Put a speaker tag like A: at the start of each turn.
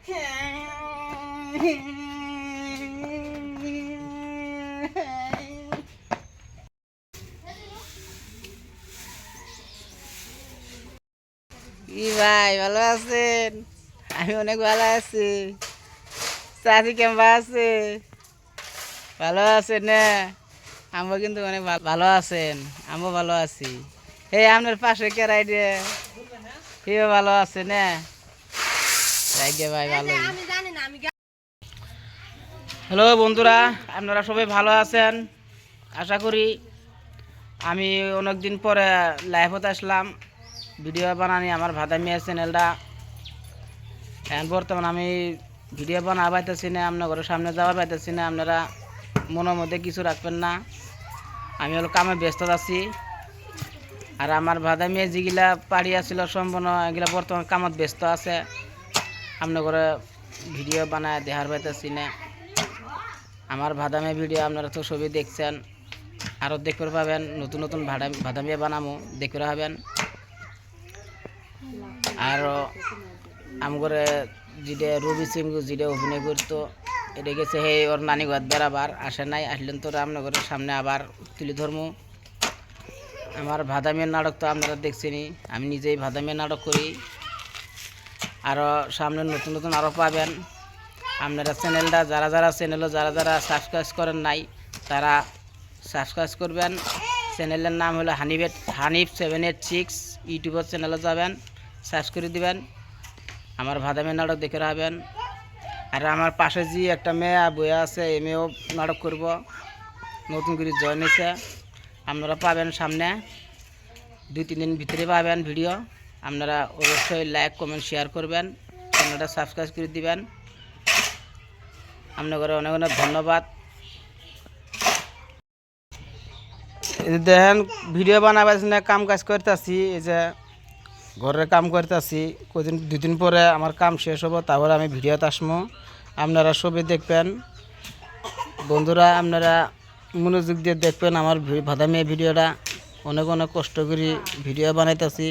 A: কি ভাই ভালো আছেন? আমি অনেক ভালো আছি। চাচি কেমন আছে? ভালো আছেন না? আমরা কিন্তু অনেক ভালো আছেন। আমিও ভালো আছি। এই আপনার পাশে কে রাইডে কেউ ভালো আছে না? রাইডে ভাই ভালো। হ্যালো বন্ধুরা, আপনারা সবাই ভালো আছেন আশা করি। আমি অনেকদিন পরে লাইভতে আসলাম ভিডিও বানানি আমার ভাদামিয়া চ্যানেলটা। এখন বর্তমান আমি ভিডিও বানা পাইতেছি না, আপনার ঘরের সামনে যাওয়া পাইতেছি না। আপনারা মনের মধ্যে কিছু রাখবেন না, আমি হলো কামে ব্যস্ত আছি। আর আমার ভাদামিয়া যেগুলা পাড়ি আছিল সম্পূর্ণ এগুলা বর্তমান কামত ব্যস্ত আছে। আপনার ঘরে ভিডিও বানায় দেখার পাইতেছি না। আমার ভাদামিয়া ভিডিও আপনারা তো সবই দেখছেন, আরও দেখতে পাবেন। নতুন নতুন ভাদামিয়া বানামো দেখতে পাবেন। আর আমগরে যেটা রবি সিং যেটা অভিনয় করতো, এটা গেছে হে ওর নানি ঘর বেড়াবার আসে নাই, আসলেন তো রামনগরের সামনে আবার তুলে ধর্ম। আমার ভাদামিয়ার নাটক তো আপনারা দেখছেনই, আমি নিজেই ভাদামিয়ার নাটক করি। আরও সামনে নতুন নতুন আরও পাবেন। আপনারা চ্যানেলটা যারা যারা সাবস্ক্রাইব করেন নাই তারা সাবস্ক্রাইব করবেন। চ্যানেলের নাম হলো হানিফ 786। ইউটিউবের চ্যানেলে যাবেন, সার্চ করে দিবেন, আমার ভাদামিয়ার নাটক দেখে রাখবেন। আর আমার পাশে যে একটা মেয়ে বইয়া আছে, এই মেয়েও নাটক করব, নতুন করে জয়েন হয়েছে। আপনারা পাবেন সামনে 2-3 দিন ভিতরে পাবেন ভিডিও। আপনারা অবশ্যই লাইক কমেন্ট শেয়ার করবেন, চ্যানেলটা সাবস্ক্রাইব করে দিবেন। আপনাদের অনেক অনেক ধন্যবাদ। এই দেখেন ভিডিও বানাবার না কাম কাজ করতেছি, এই যে ঘরের কাম করতেছি। কদিন 2 দিন পরে আমার কাম শেষ হবো, তারপরে আমি ভিডিওতে আসবো। আপনারা সবই দেখবেন বন্ধুরা, আপনারা মনোযোগ দিয়ে দেখবেন আমার ভাদামিয়া ভিডিওটা। অনেক অনেক কষ্ট করে ভিডিও বানাইতেছি।